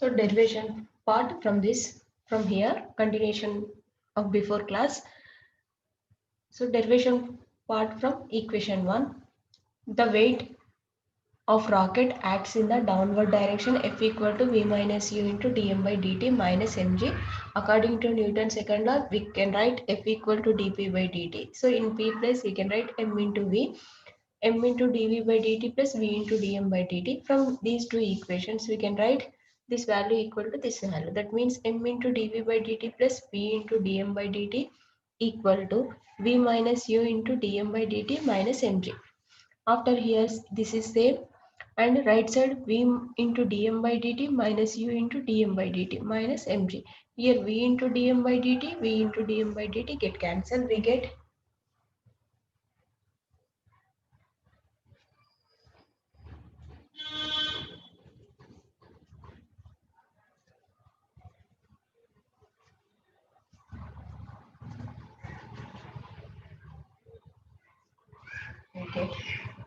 So derivation part from this, from here, continuation of before class. So derivation part from equation 1. The weight of rocket acts in the downward direction F equal to V minus U into dm by dt minus mg. According to Newton's second law, we can write F equal to dp by dt. So in P place, we can write m into V, m into dv by dt plus v into dm by dt. From these two equations, we can write this value equal to this value. That means m into dv by dt plus v into dm by dt equal to v minus u into dm by dt minus mg. After here, this is same, and right side v into dm by dt minus u into dm by dt minus mg. Here v into dm by dt, v into dm by dt get cancelled. We get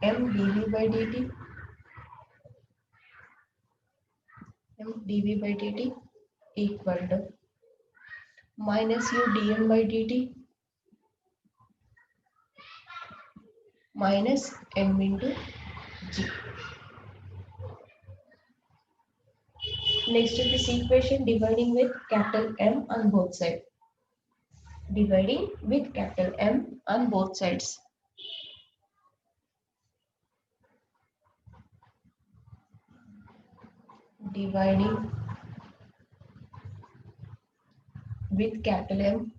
m dv by dt, m dv by dt equal to minus u dm by dt minus m into g. Next, this equation dividing with capital M on both sides. Dividing with capital M on both sides. Dividing with capital M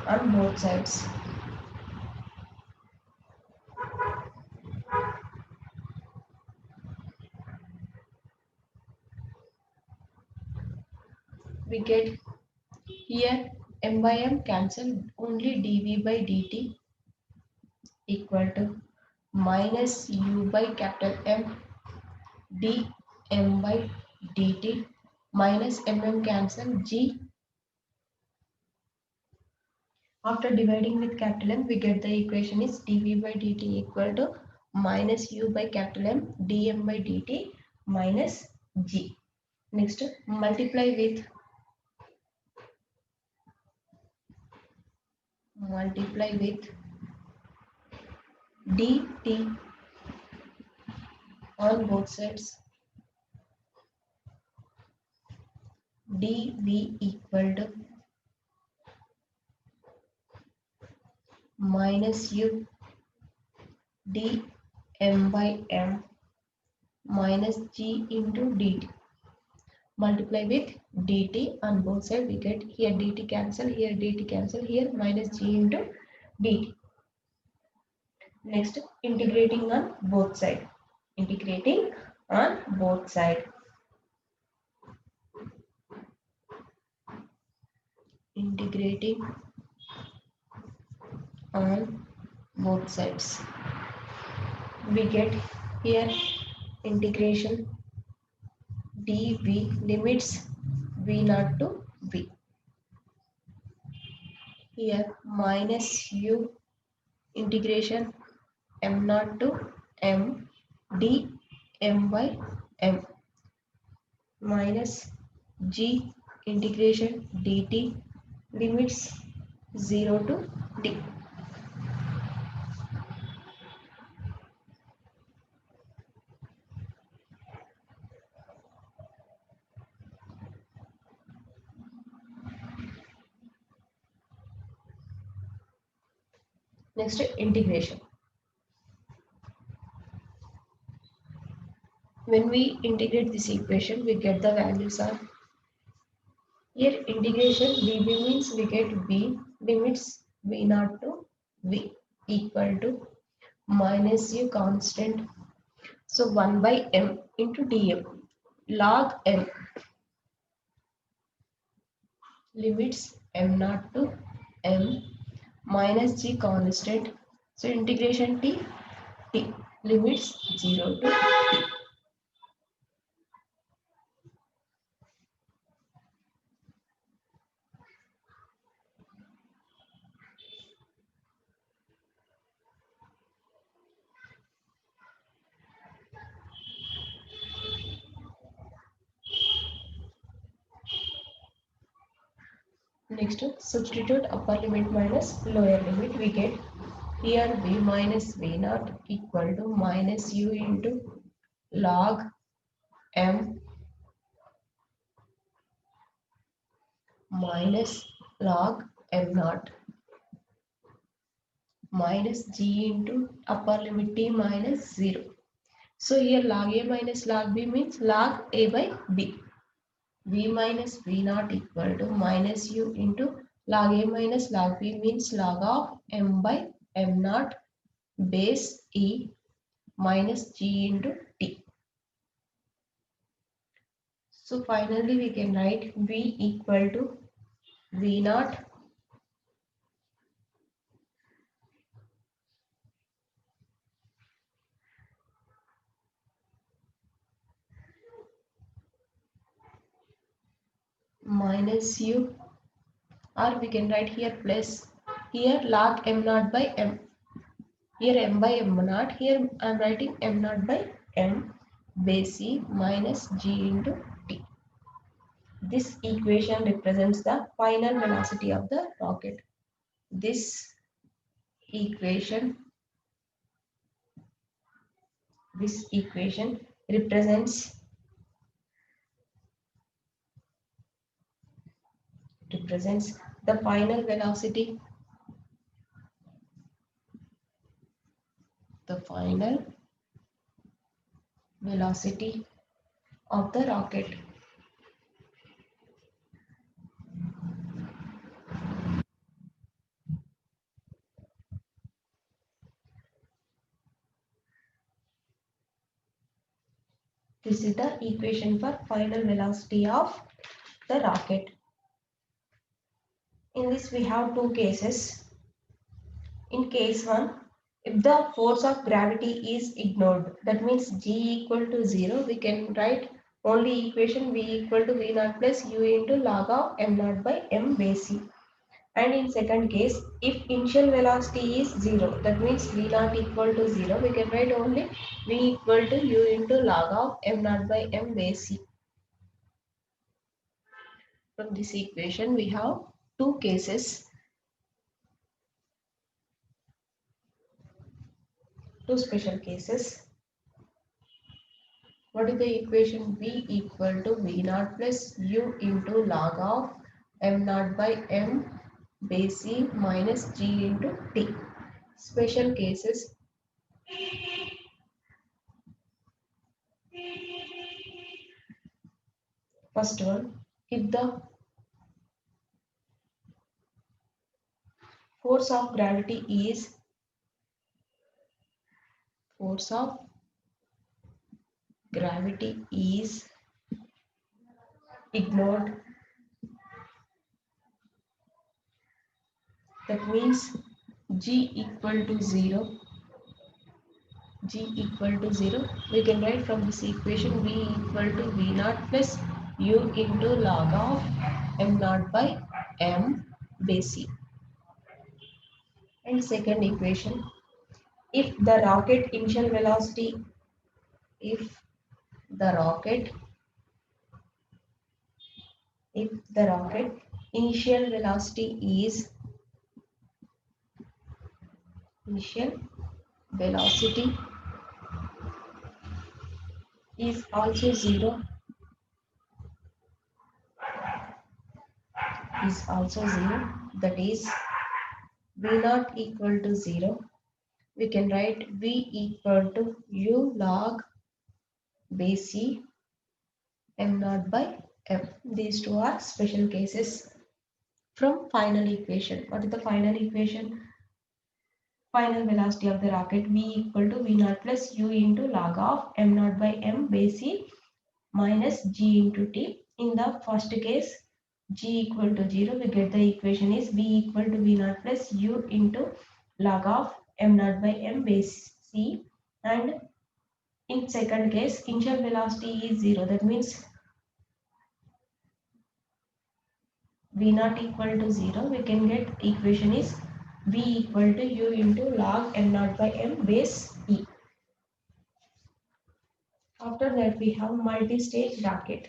on both sides. We get here m by m cancel, only dv by dt equal to minus u by capital M dm by dt minus cancel g. After dividing with capital M, we get the equation is dv by dt equal to minus u by capital M dm by dt minus g. Next, multiply with dt on both sides. dv equal to minus u dm by m minus g into dt. Multiply with dt on both sides. We get here dt cancel, here minus g into dt. Next, integrating on both sides. Integrating on both sides. Integrating on both sides. We get here integration dv limits v naught to v. Here minus u integration m naught to m d m by m minus g integration dt limits 0 to d. Next, integration. When we integrate this equation, we get the values of here integration dv means we get v limits v naught to v equal to minus u constant. So 1 by m into dm log m limits m naught to m minus g constant. So integration t limits 0 to t. Next, substitute upper limit minus lower limit. We get here v minus v naught equal to minus u into log m minus log m naught minus g into upper limit t minus 0. So here log a minus log b means log a by b. V minus v naught equal to minus u into log a minus log b means log of m by m naught base e minus g into t. So finally we can write v equal to v naught minus u, or we can write here plus, here log m naught by m, here m by m naught, here I am writing m naught by m base e minus g into t. This equation represents the final velocity of the rocket. This equation, this equation represents the final velocity, the final velocity of the rocket. This is the equation for final velocity of the rocket. In this we have two cases. In case 1, if the force of gravity is ignored, that means g equal to 0, we can write only equation v equal to v naught plus u into log of m naught by m base c. And in second case, if initial velocity is 0, that means v naught equal to 0, we can write only v equal to u into log of m naught by m base c. From this equation, we have two cases, two special cases. What is the equation? V equal to v naught plus u into log of m naught by m base c minus g into t. Special cases. First one, if the force of gravity is ignored, that means g equal to 0, we can write from this equation v equal to v naught plus u into log of m naught by m base c. And second equation, if the rocket initial velocity, if the rocket initial velocity is also 0, that is v naught equal to 0, we can write v equal to u log base c m naught by m. These two are special cases from final equation. What is the final equation? Final velocity of the rocket v equal to v naught plus u into log of m naught by m base c minus g into t. In the first case, g equal to 0, we get the equation is v equal to v naught plus u into log of m naught by m base c. And in second case, initial velocity is 0, that means v naught equal to 0, we can get equation is v equal to u into log m naught by m base e. After that we have multi-stage rocket.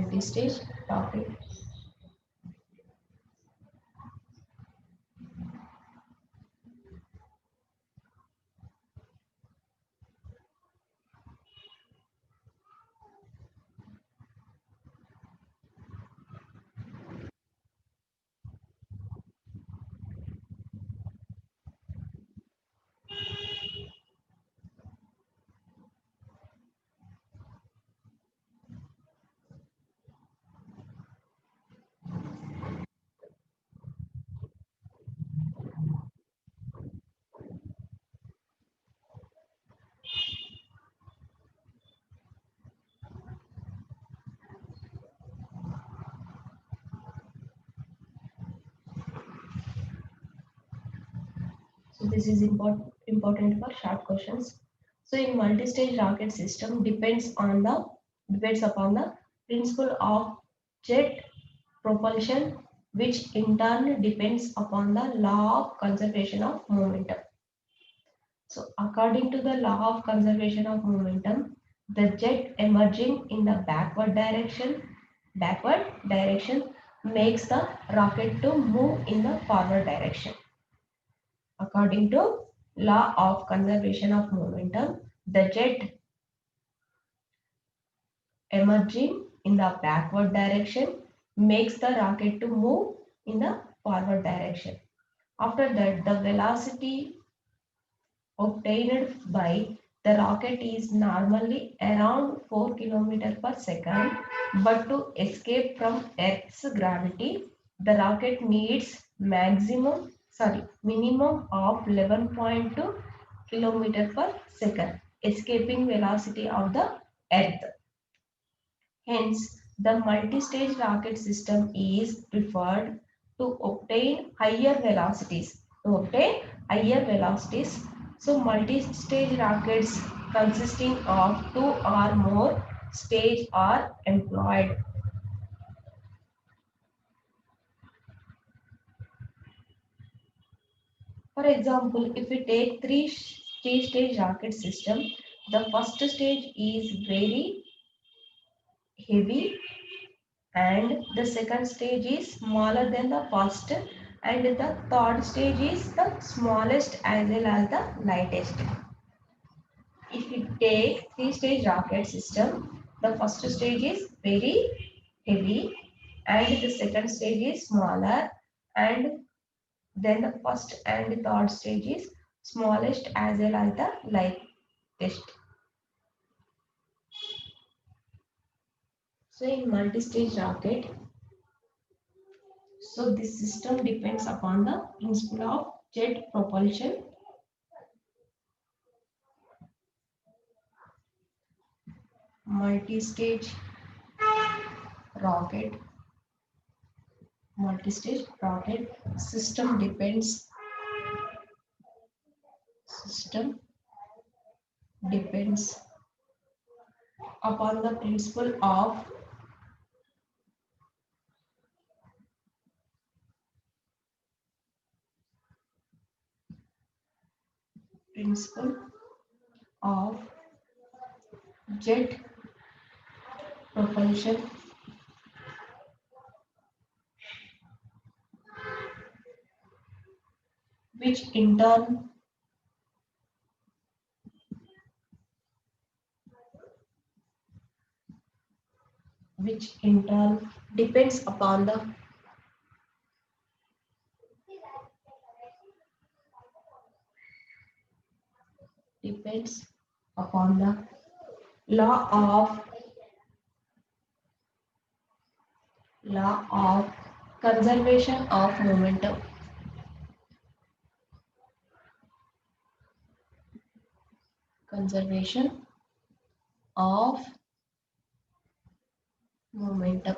multi-stage rocket. So this is important for short questions. So in multi-stage rocket system depends upon the principle of jet propulsion, which in turn depends upon the law of conservation of momentum. So according to the law of conservation of momentum, the jet emerging in the backward direction makes the rocket to move in the forward direction. According to law of conservation of momentum, the jet emerging in the backward direction makes the rocket to move in the forward direction. After that, the velocity obtained by the rocket is normally around 4 km per second, but to escape from Earth's gravity, the rocket needs minimum of 11.2 km per second, escaping velocity of the Earth. Hence, the multi-stage rocket system is preferred to obtain higher velocities. So multi-stage rockets consisting of two or more stage are employed. For example, if we take three-stage rocket system, the first stage is very heavy and the second stage is smaller than the first and the third stage is the smallest as well as the lightest. If we take three-stage rocket system, the first stage is very heavy and the second stage is smaller and then the first and third stage is smallest as well as the lightest. So in multi-stage rocket, so this system depends upon the principle of jet propulsion. Multi-stage rocket multi-stage rocket system depends upon the principle of jet propulsion, which in turn depends upon the depends upon the law of conservation of momentum. Conservation of momentum.